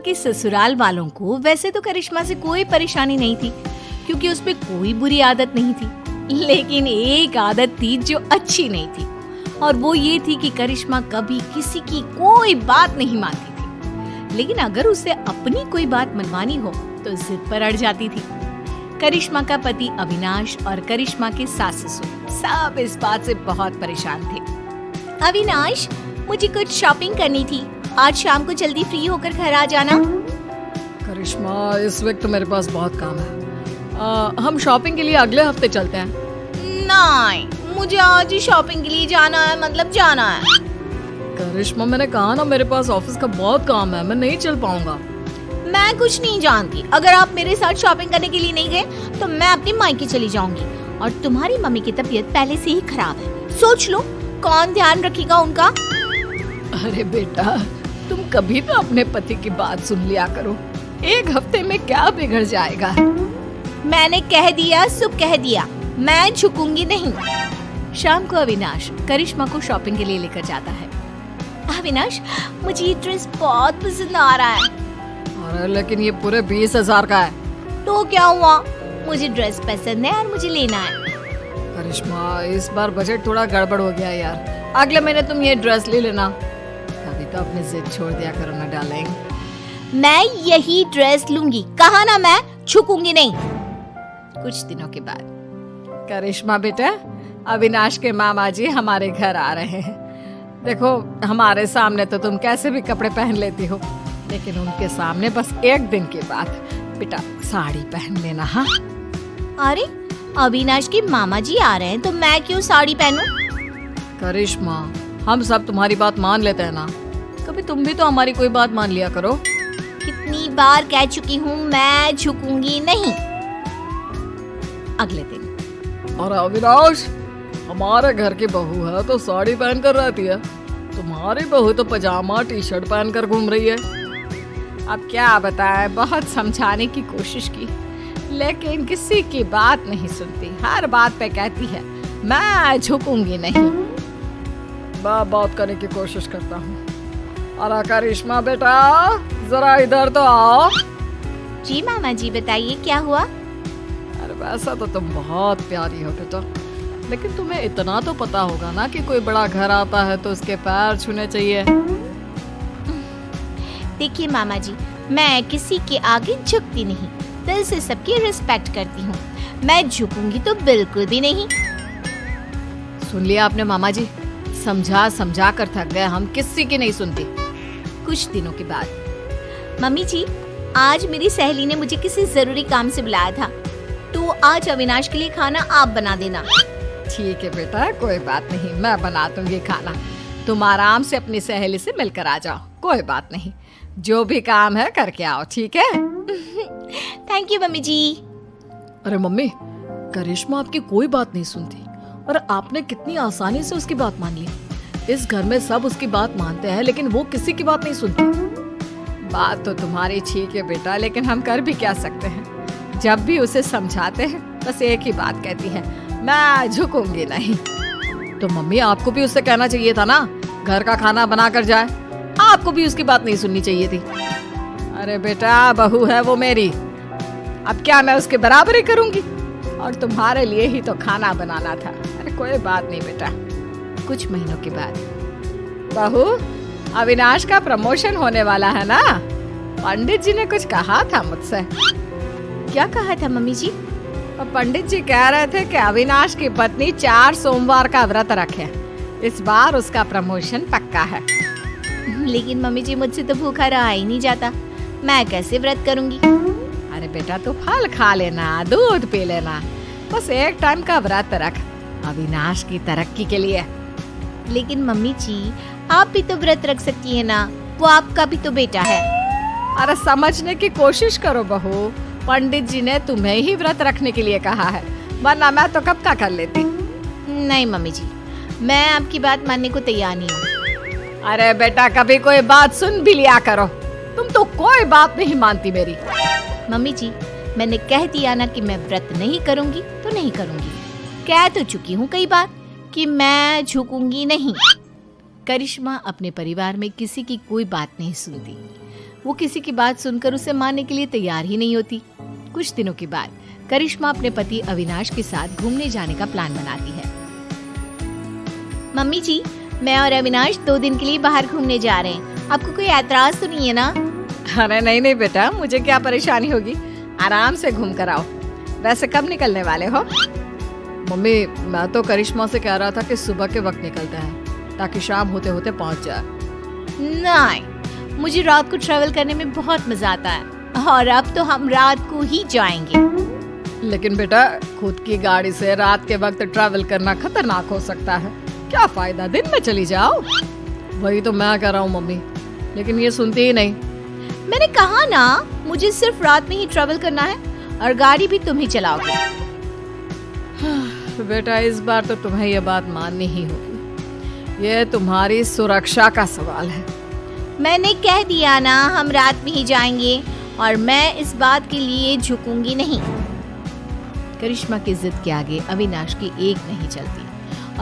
के ससुराल वालों को वैसे तो करिश्मा से कोई परेशानी नहीं थी, क्योंकि उसमें कोई बुरी आदत नहीं थी। लेकिन एक आदत थी जो अच्छी नहीं थी, और वो ये थी कि करिश्मा कभी किसी की कोई बात नहीं मानती थी। लेकिन अगर उसे अपनी कोई बात मनवानी हो तो जिद पर अड़ जाती थी। करिश्मा का पति अविनाश और करिश्मा के सास ससुर सब इस बात से बहुत परेशान थे। अविनाश, मुझे कुछ शॉपिंग करनी थी, आज शाम को जल्दी फ्री होकर घर आ जाना। करिश्मा, इस वक्त तो मेरे पास बहुत काम है। हम शॉपिंग के लिए अगले हफ्ते चलते हैं। नहीं, मुझे आज ही शॉपिंग के लिए जाना है, मतलब जाना है। करिश्मा, मैंने कहा ना मेरे पास ऑफिस का बहुत काम है, मैं नहीं चल पाऊंगा। मैं कुछ नहीं जानती, अगर आप मेरे साथ शॉपिंग करने के लिए नहीं गए तो मैं अपनी मायके चली जाऊंगी। और तुम्हारी मम्मी की तबीयत पहले से ही खराब है, सोच लो कौन ध्यान रखेगा उनका। अरे बेटा, तुम कभी तो अपने पति की बात सुन लिया करो, एक हफ्ते में क्या बिगड़ जाएगा। मैंने कह दिया, सुब कह दिया, मैं झुकूंगी नहीं। शाम को अविनाश करिश्मा को शॉपिंग के लिए लेकर जाता है। अविनाश, मुझे ये ड्रेस बहुत पसंद आ रहा है। अरे लेकिन ये पूरे 20,000 का है। तो क्या हुआ, मुझे ड्रेस पसंद है और मुझे लेना है। करिश्मा, इस बार बजट थोड़ा गड़बड़ हो गया यार, अगले महीने तुम ये ड्रेस ले लेना। कभी तो अपनी जिद छोड़ दिया करो ना डार्लिंग। मैं यही ड्रेस लूंगी, कहा ना मैं झुकूंगी नहीं। कुछ दिनों के बाद, करिश्मा बेटा, अविनाश के मामा जी हमारे घर आ रहे हैं। देखो, हमारे सामने तो तुम कैसे भी कपड़े पहन लेती हो, लेकिन उनके सामने बस एक दिन के बाद बेटा साड़ी पहन लेना। हाँ? अरे, अविनाश के मामा जी आ रहे हैं तो मैं क्यों साड़ी पहनूं? करिश्मा, हम सब तुम्हारी बात मान लेते हैं ना, कभी तुम भी तो हमारी कोई बात मान लिया करो। कितनी बार कह चुकी हूँ, मैं झुकूंगी नहीं। अगले दिन, और अविनाश, हमारे घर की बहू है तो साड़ी पहन कर रहती है, तुम्हारी बहू तो पजामा टी शर्ट पहन कर घूम रही है। अब क्या बताएं, बहुत समझाने की कोशिश की, लेकिन किसी की बात नहीं सुनती, हर बात पे कहती है मैं झुकूंगी नहीं। मैं बात करने की कोशिश करता हूँ। अरे करिश्मा बेटा, जरा इधर तो आओ। जी मामा जी, बताइए क्या हुआ? अरे वैसा तो तुम बहुत प्यारी हो बेटा, लेकिन तुम्हें इतना तो पता होगा ना कि कोई बड़ा घर आता है तो उसके पैर छूने चाहिए। देखिए मामा जी, मैं किसी के आगे झुकती नहीं, दिल से सबकी रिस्पेक्ट करती हूँ, मैं झुकूंगी तो बिल्कुल भी नहीं। सुन लिया आपने मामा जी, समझा समझा कर थक गए, हम किसी की नहीं सुनती। कुछ दिनों के बाद, मम्मी जी, आज मेरी सहेली ने मुझे किसी जरूरी काम से बुलाया था, तो आज अविनाश के लिए खाना आप बना देना। ठीक है बेटा, कोई बात नहीं, मैं बना दूंगी खाना, तुम आराम से अपनी सहेली से मिलकर आ जाओ, कोई बात नहीं, जो भी काम है करके आओ, ठीक है? थैंक यू मम्मी जी। अरे मम्मी, करिश्मा आपकी कोई बात नहीं सुनती, और आपने कितनी आसानी से उसकी बात मान ली। इस घर में सब उसकी बात मानते हैं, लेकिन वो किसी की बात नहीं सुनती। बात तो तुम्हारी ठीक है बेटा, लेकिन हम कर भी क्या सकते हैं। जब भी उसे समझाते हैं बस एक ही बात कहती है, मैं झुकूंगी नहीं। तो मम्मी, आपको भी उससे कहना चाहिए था ना, घर का खाना बना कर जाए, आपको भी उसकी बात नहीं सुननी चाहिए थी। अरे बेटा, बहू है वो मेरी, अब क्या मैं उसके बराबर ही करूंगी? और तुम्हारे लिए ही तो खाना बनाना था। अरे कोई बात नहीं बेटा। कुछ महीनों के बाद, बहू, अविनाश का प्रमोशन होने वाला है ना, पंडित जी ने कुछ कहा था मुझसे। क्या कहा था मम्मी जी? और पंडित जी कह रहे थे कि अविनाश की पत्नी 4 सोमवार का व्रत रखे, इस बार उसका प्रमोशन पक्का है। लेकिन मम्मी जी, मुझसे तो भूखा रहा ही नहीं जाता, मैं कैसे व्रत करूंगी? अरे बेटा, तू फल खा लेना, दूध पी लेना, बस एक टाइम का व्रत रख, अविनाश की तरक्की के लिए। लेकिन मम्मी जी, आप भी तो व्रत रख सकती है ना, वो आपका भी तो बेटा है। अरे समझने की कोशिश करो बहू, पंडित जी ने तुम्हें ही व्रत रखने के लिए कहा है, वरना मैं तो कब का कर लेती। नहीं मम्मी जी, मैं आपकी बात मानने को तैयार नहीं हूँ। अरे बेटा, कभी कोई बात सुन भी लिया करो, तुम तो कोई बात नहीं मानती मेरी। मम्मी जी, मैंने कह दिया ना कि मैं व्रत नहीं करूंगी तो नहीं करूंगी, कह तो चुकी हूँ कई बार कि मैं झुकूंगी नहीं। करिश्मा अपने परिवार में किसी की कोई बात नहीं सुनती, वो किसी की बात सुनकर उसे मानने के लिए तैयार ही नहीं होती। कुछ दिनों के बाद करिश्मा अपने पति अविनाश के साथ घूमने जाने का प्लान बनाती है। मम्मी जी, मैं और अविनाश 2 दिन के लिए बाहर घूमने जा रहे हैं, आपको कोई ऐतराज तो नहीं है ना? अरे नहीं बेटा, मुझे क्या परेशानी होगी, आराम से घूम कर आओ। वैसे कब निकलने वाले हो? मम्मी, मैं तो करिश्मा से कह रहा था कि सुबह के वक्त निकलते हैं ताकि शाम होते होते पहुंच जाए। नहीं, मुझे रात को ट्रैवल करने में बहुत मजा आता है और अब तो हम रात को ही जाएंगे। लेकिन बेटा, खुद की गाड़ी से रात के वक्त ट्रैवल करना खतरनाक हो सकता है। क्या फायदा दिन में चली जाओ। वही तो मैं कह रहा हूँ मम्मी, लेकिन ये सुनती ही नहीं। मैंने कहा ना, मुझे सिर्फ रात में ही ट्रैवल करना है और गाड़ी भी तुम ही चलाओगे। बेटा, इस बार तो तुम्हें ये बात माननी ही होगी। ये तुम्हारी सुरक्षा का सवाल है। मैंने कह दिया ना, हम रात में ही जाएंगे और मैं इस बात के लिए झुकूंगी नहीं। करिश्मा की जिद के आगे अविनाश की एक नहीं चलती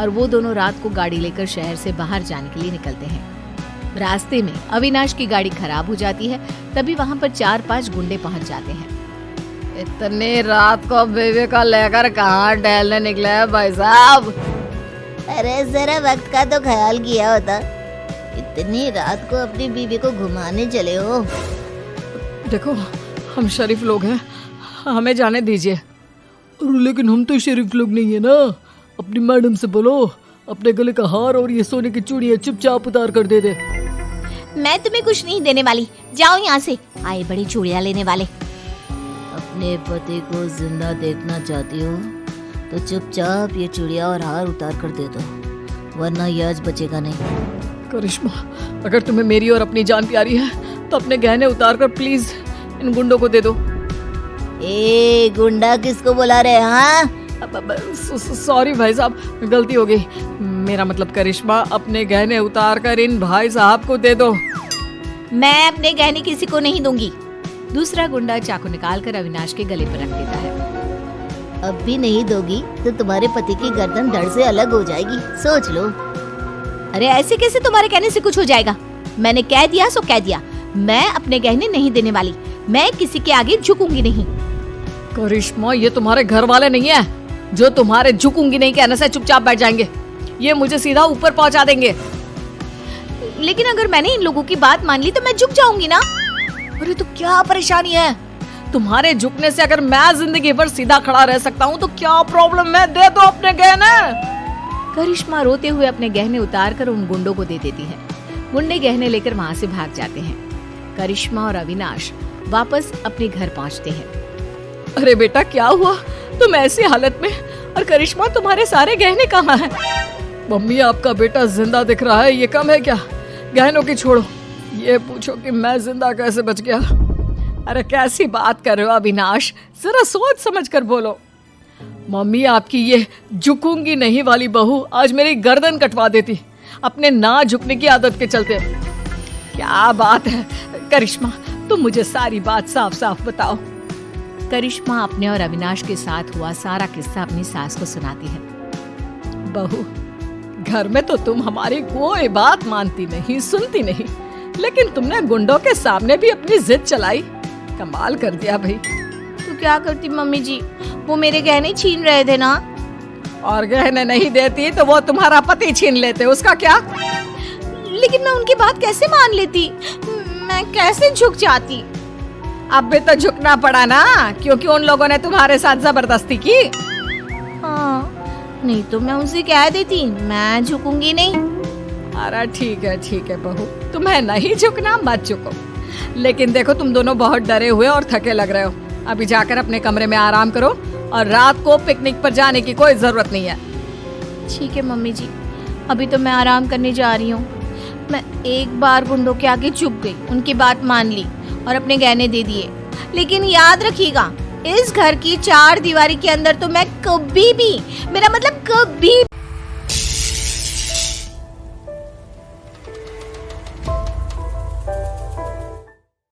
और वो दोनों रात को गाड़ी लेकर शहर से बाहर जाने के लिए निकलते हैं। रास्ते में अविनाश की गाड़ी खराब हो जाती है, तभी वहाँ पर 4-5 गुंडे पहुँच जाते हैं। इतनी रात को बेबी का लेकर कहाँ टहलने निकले हैं भाई साहब? अरे जरा वक्त का तो ख्याल किया होता, इतनी रात को अपनी बीवी को घुमाने चले हो। देखो, हम शरीफ लोग हैं, हमें जाने दीजिए। लेकिन हम तो शरीफ लोग नहीं है ना। अपनी मैडम से बोलो अपने गले का हार और ये सोने की चूड़ियां चुपचाप उतार कर दे दे। मैं तुम्हें कुछ नहीं देने वाली, जाओ यहाँ से, आए बड़ी चूड़ियां लेने वाले। अपने पति को जिंदा देखना चाहती हो तो चुपचाप ये चूड़ियां और हार उतार कर दे दो, वरना ये आज बचेगा नहीं। करिश्मा, अगर तुम्हें मेरी और अपनी जान प्यारी है तो अपने गहने उतार कर प्लीज इन गुंडों को दे दो। ए गुंडा किसको बुला रहे हैं? हाँ, सॉरी भाई साहब, गलती हो गई। मेरा मतलब करिश्मा, अपने गहने उतार कर इन भाई साहब को दे दो। मैं अपने गहने किसी को नहीं दूंगी। दूसरा गुंडा चाकू निकालकर अविनाश के गले पर रख देता है। अब भी नहीं दोगी तो तुम्हारे पति की गर्दन धड़ से अलग हो जाएगी, सोच लो। अरे ऐसे कैसे तुम्हारे कहने से कुछ हो जाएगा? मैंने कह दिया सो कह दिया, मैं अपने गहने नहीं देने वाली, मैं किसी के आगे झुकूंगी नहीं। करिश्मा, ये तुम्हारे घर वाले नहीं है जो तुम्हारे झुकूंगी नहीं कहने से चुपचाप बैठ जाएंगे। ये मुझे सीधा ऊपर पहुंचा देंगे। लेकिन अगर मैंने इन लोगों की बात मान ली तो मैं झुक जाऊंगी ना। अरे तो क्या परेशानी है? तुम्हारे झुकने से अगर मैं जिंदगी भर सीधा खड़ा रह सकता हूँ तो क्या प्रॉब्लम है? दे दो अपने गहने। करिश्मा रोते हुए अपने गहने उतार कर उन गुंडों को दे देती है। गुंडे गहने लेकर वहाँ से भाग जाते हैं। करिश्मा और अविनाश वापस अपने घर पहुँचते हैं। अरे बेटा, क्या हुआ? तुम ऐसी हालत में, और करिश्मा तुम्हारे सारे गहने कहाँ हैं? मम्मी, आपका बेटा जिंदा दिख रहा है, ये कम है क्या? गहनों की छोड़ो, ये पूछो कि मैं जिंदा कैसे बच गया। अरे कैसी बात कर रहे हो अविनाश, जरा सोच समझ कर बोलो। मम्मी, आपकी ये झुकूंगी नहीं वाली बहू आज मेरी गर्दन कटवा देती, अपने ना झुकने की आदत के चलते। क्या बात है करिश्मा, तुम मुझे सारी बात साफ साफ बताओ। करिश्मा अपने और अविनाश के साथ हुआ सारा किस्सा अपनी सास को सुनाती है। बहू, घर में तो तुम हमारी कोई बात मानती नहीं, सुनती नहीं, लेकिन तुमने गुंडों के सामने भी अपनी जिद चलाई। कमाल कर दिया भाई। तो क्या करती मम्मी जी, वो मेरे गहने छीन रहे थे ना। और गहने नहीं देती तो वो तुम्हारा पति छीन लेते, उसका क्या? लेकिन मैं उनकी बात कैसे मान लेती, मैं कैसे झुक जाती? अब भी तो झुकना पड़ा ना, क्योंकि उन लोगों ने तुम्हारे साथ जबरदस्ती की। हाँ, नहीं तो मैं उनसे कह देती मैं झुकूंगी नहीं। अरे ठीक है बहू, तुम्हें नहीं झुकना मत झुको, लेकिन देखो तुम दोनों बहुत डरे हुए और थके लग रहे हो। अभी जाकर अपने कमरे में आराम करो और रात को पिकनिक पर जाने की कोई जरूरत नहीं है। ठीक है मम्मी जी, अभी तो मैं आराम करने जा रही हूँ। मैं एक बार गुंडों के आगे झुक गई, उनकी बात मान ली और अपने गहने दे दिए, लेकिन याद रखिएगा इस घर की 4 दीवारी के अंदर तो मैं कभी भी, मेरा मतलब कभी